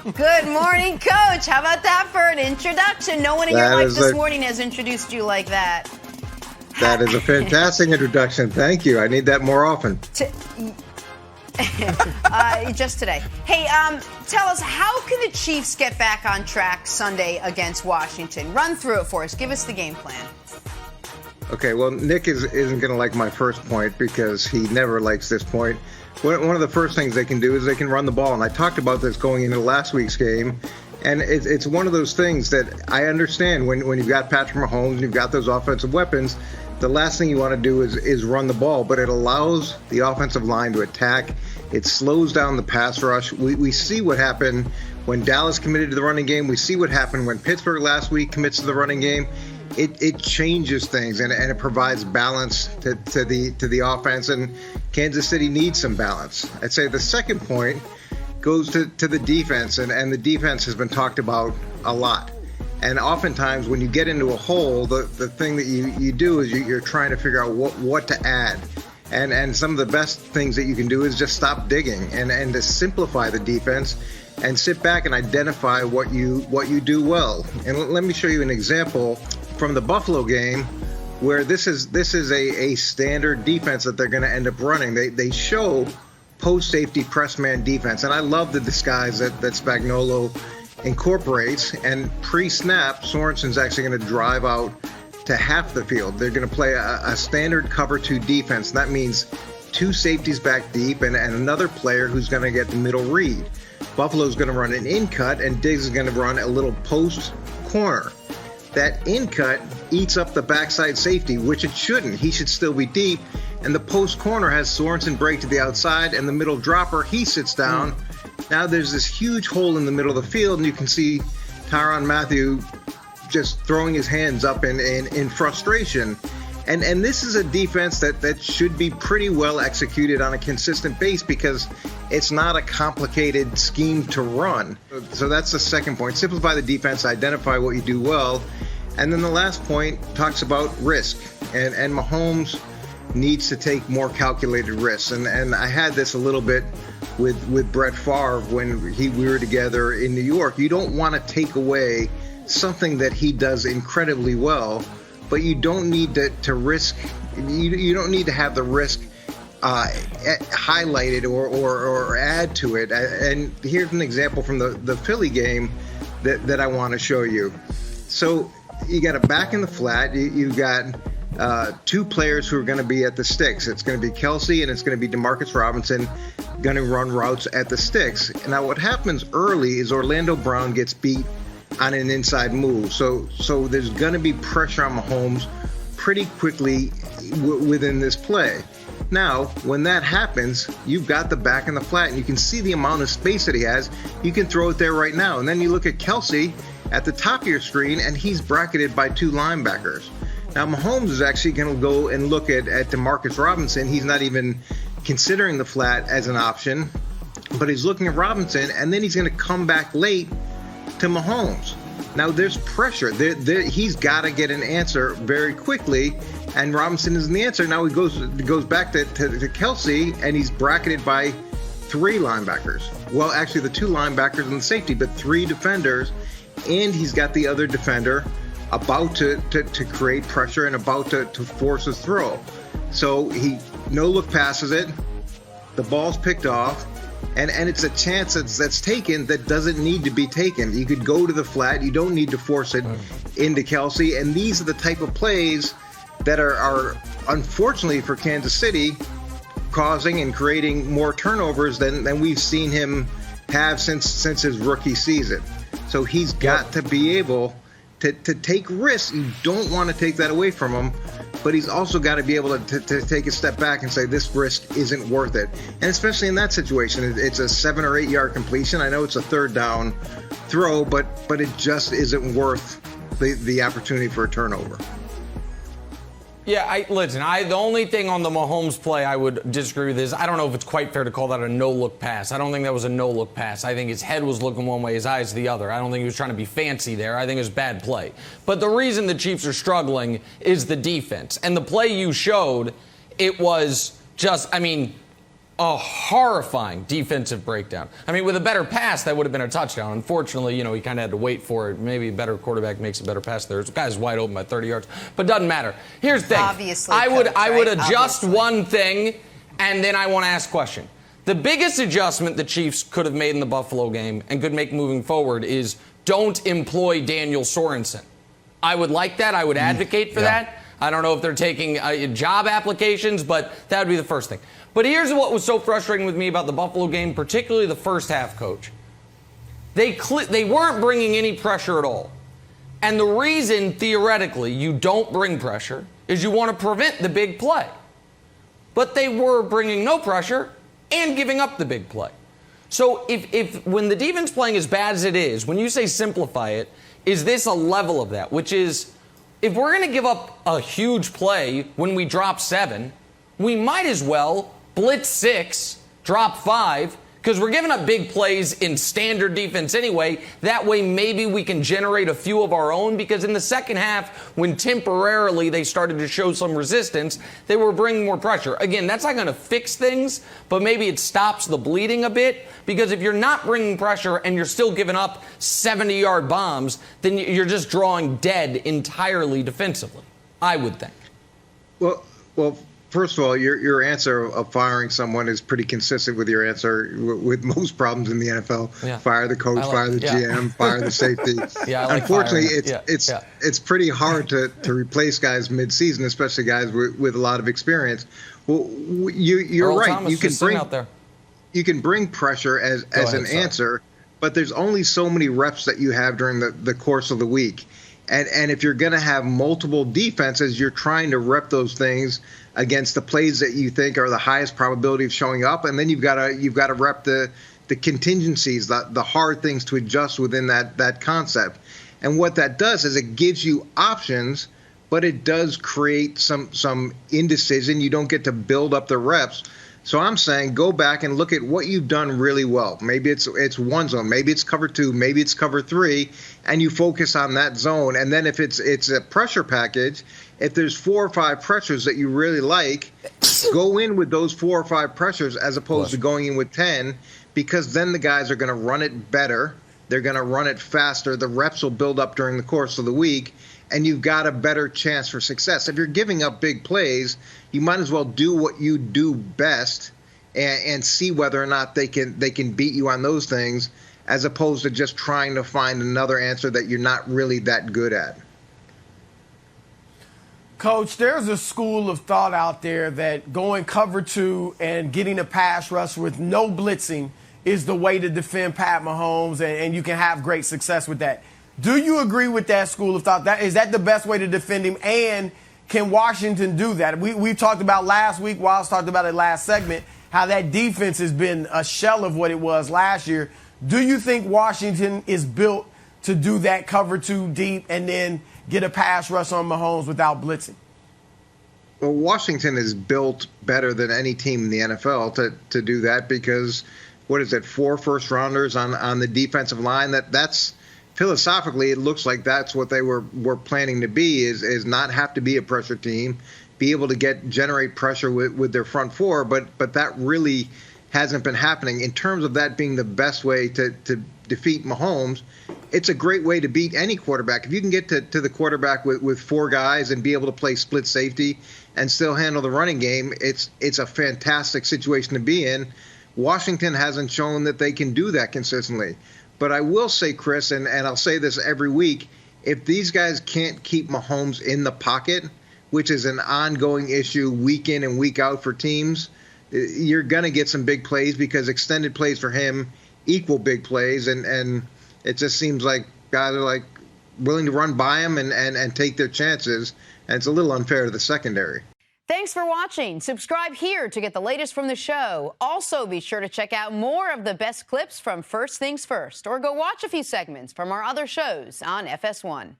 Good morning, Coach. How about that for an introduction? No one in your life this morning has introduced you like that. That is a fantastic introduction. Thank you. I need that more often. Just today. Hey, tell us, how can the Chiefs get back on track Sunday against Washington? Run through it for us. Give us the game plan. Okay, well, Nick isn't going to like my first point because he never likes this point. One of the first things they can do is they can run the ball. And I talked about this going into last week's game. And it's one of those things that I understand when you've got Patrick Mahomes and you've got those offensive weapons, the last thing you want to do is run the ball. But it allows the offensive line to attack. It slows down the pass rush. We see what happened when Dallas committed to the running game. We see what happened when Pittsburgh last week commits to the running game. It changes things and it provides balance to the offense, and Kansas City needs some balance. I'd say the second point goes to the defense, and the defense has been talked about a lot. And oftentimes when you get into a hole, the thing that you do is you're trying to figure out what to add. And some of the best things that you can do is just stop digging and to simplify the defense and sit back and identify what you do well. And let me show you an example from the Buffalo game where this is a standard defense that they're going to end up running. They show post-safety press man defense, and I love the disguise that Spagnuolo incorporates. And pre-snap, Sorensen's actually going to drive out to half the field. They're going to play a standard cover 2 defense. That means 2 safeties back deep and another player who's going to get the middle read. Buffalo's going to run an in cut, and Diggs is going to run a little post corner. That in cut eats up the backside safety, which it shouldn't. He should still be deep. And the post corner has Sorensen break to the outside, and the middle dropper, he sits down. Now there's this huge hole in the middle of the field, and you can see Tyrann Mathieu just throwing his hands up in frustration. And this is a defense that should be pretty well executed on a consistent base because it's not a complicated scheme to run. So that's the second point. Simplify the defense, identify what you do well. And then the last point talks about risk. And Mahomes needs to take more calculated risks. And I had this a little bit with Brett Favre when we were together in New York. You don't want to take away something that he does incredibly well, but you don't need to risk. You don't need to have the risk highlighted or add to it. And here's an example from the Philly game that I want to show you. So you got a back in the flat. You've got 2 players who are going to be at the sticks. It's going to be Kelsey and it's going to be Demarcus Robinson going to run routes at the sticks. Now what happens early is Orlando Brown gets beat on an inside move. So there's going to be pressure on Mahomes pretty quickly within this play. Now, when that happens, you've got the back in the flat, and you can see the amount of space that he has. You can throw it there right now. And then you look at Kelsey at the top of your screen, and he's bracketed by 2 linebackers. Now, Mahomes is actually going to go and look at Demarcus Robinson. He's not even considering the flat as an option, but he's looking at Robinson, and then he's going to come back late to Mahomes. Now there's pressure. He's got to get an answer very quickly, and Robinson isn't the answer. Now he goes back to Kelsey, and he's bracketed by 3 linebackers. Well, actually the 2 linebackers and the safety, but 3 defenders, and he's got the other defender about to create pressure and about to force his throw. So he no-look passes it. The ball's picked off. And it's a chance that's taken that doesn't need to be taken. You could go to the flat. You don't need to force it into Kelsey. And these are the type of plays that are unfortunately for Kansas City, causing and creating more turnovers than we've seen him have since his rookie season. So he's got to be able to take risks. You don't want to take that away from him. But he's also got to be able to take a step back and say this risk isn't worth it. And especially in that situation, it's a 7 or 8 yard completion. I know it's a 3rd down throw, but it just isn't worth the opportunity for a turnover. Yeah, the only thing on the Mahomes play I would disagree with is I don't know if it's quite fair to call that a no-look pass. I don't think that was a no-look pass. I think his head was looking one way, his eyes the other. I don't think he was trying to be fancy there. I think it was bad play. But the reason the Chiefs are struggling is the defense. And the play you showed, it was just, a horrifying defensive breakdown. I mean, with a better pass, that would have been a touchdown. Unfortunately, he kind of had to wait for it. Maybe a better quarterback makes a better pass there. The guy's wide open by 30 yards, but doesn't matter. Here's the thing. Obviously, I would adjust Obviously. one thing, and then I want to ask a question. The biggest adjustment the Chiefs could have made in the Buffalo game and could make moving forward is don't employ Daniel Sorensen. I would like that. I would advocate for that. I don't know if they're taking job applications, but that would be the first thing. But here's what was so frustrating with me about the Buffalo game, particularly the first half, Coach. They weren't bringing any pressure at all. And the reason, theoretically, you don't bring pressure is you want to prevent the big play. But they were bringing no pressure and giving up the big play. So if when the defense playing as bad as it is, when you say simplify it, is this a level of that? Which is, if we're going to give up a huge play when we drop 7, we might as well blitz 6, drop 5, because we're giving up big plays in standard defense anyway. That way maybe we can generate a few of our own, because in the second half, when temporarily they started to show some resistance, they were bringing more pressure. Again, that's not going to fix things, but maybe it stops the bleeding a bit, because if you're not bringing pressure and you're still giving up 70-yard bombs, then you're just drawing dead entirely defensively, I would think. Well, first of all, your answer of firing someone is pretty consistent with your answer with most problems in the NFL. Yeah. Fire the coach, fire the GM, fire the safety. Unfortunately, it's pretty hard to replace guys mid-season, especially guys with a lot of experience. Well, you're right. Thomas, you can bring pressure as an answer, but there's only so many reps that you have during the course of the week. And if you're going to have multiple defenses, you're trying to rep those things against the plays that you think are the highest probability of showing up, and then you've got to rep the contingencies, the hard things to adjust within that concept. And what that does is it gives you options, but it does create some indecision. You don't get to build up the reps. So I'm saying go back and look at what you've done really well. Maybe it's one zone, maybe it's cover 2, maybe it's cover 3, and you focus on that zone. And then if it's a pressure package, if there's 4 or 5 pressures that you really like, go in with those 4 or 5 pressures as opposed to going in with 10, because then the guys are going to run it better. They're going to run it faster. The reps will build up during the course of the week, and you've got a better chance for success. If you're giving up big plays, you might as well do what you do best and see whether or not they can beat you on those things, as opposed to just trying to find another answer that you're not really that good at. Coach, there's a school of thought out there that going cover 2 and getting a pass rush with no blitzing is the way to defend Pat Mahomes, and you can have great success with that. Do you agree with that school of thought? Is that the best way to defend him? And can Washington do that? We talked about last week, Wiles talked about it last segment, how that defense has been a shell of what it was last year. Do you think Washington is built to do that cover 2 deep and then get a pass rush on Mahomes without blitzing? Well, Washington is built better than any team in the NFL to do that, because, 4 first-rounders on the defensive line? That's philosophically, it looks like that's what they were planning to be, is not have to be a pressure team, be able to generate pressure with their front 4, but that really hasn't been happening. In terms of that being the best way to defeat Mahomes, it's a great way to beat any quarterback. If you can get to the quarterback with 4 guys and be able to play split safety and still handle the running game, it's a fantastic situation to be in. Washington hasn't shown that they can do that consistently. But I will say, Chris, and I'll say this every week, if these guys can't keep Mahomes in the pocket, which is an ongoing issue week in and week out for teams, you're going to get some big plays, because extended plays for him equal big plays. And it just seems like guys are willing to run by him and take their chances. And it's a little unfair to the secondary. Thanks for watching. Subscribe here to get the latest from the show. Also, be sure to check out more of the best clips from First Things First, or go watch a few segments from our other shows on FS1.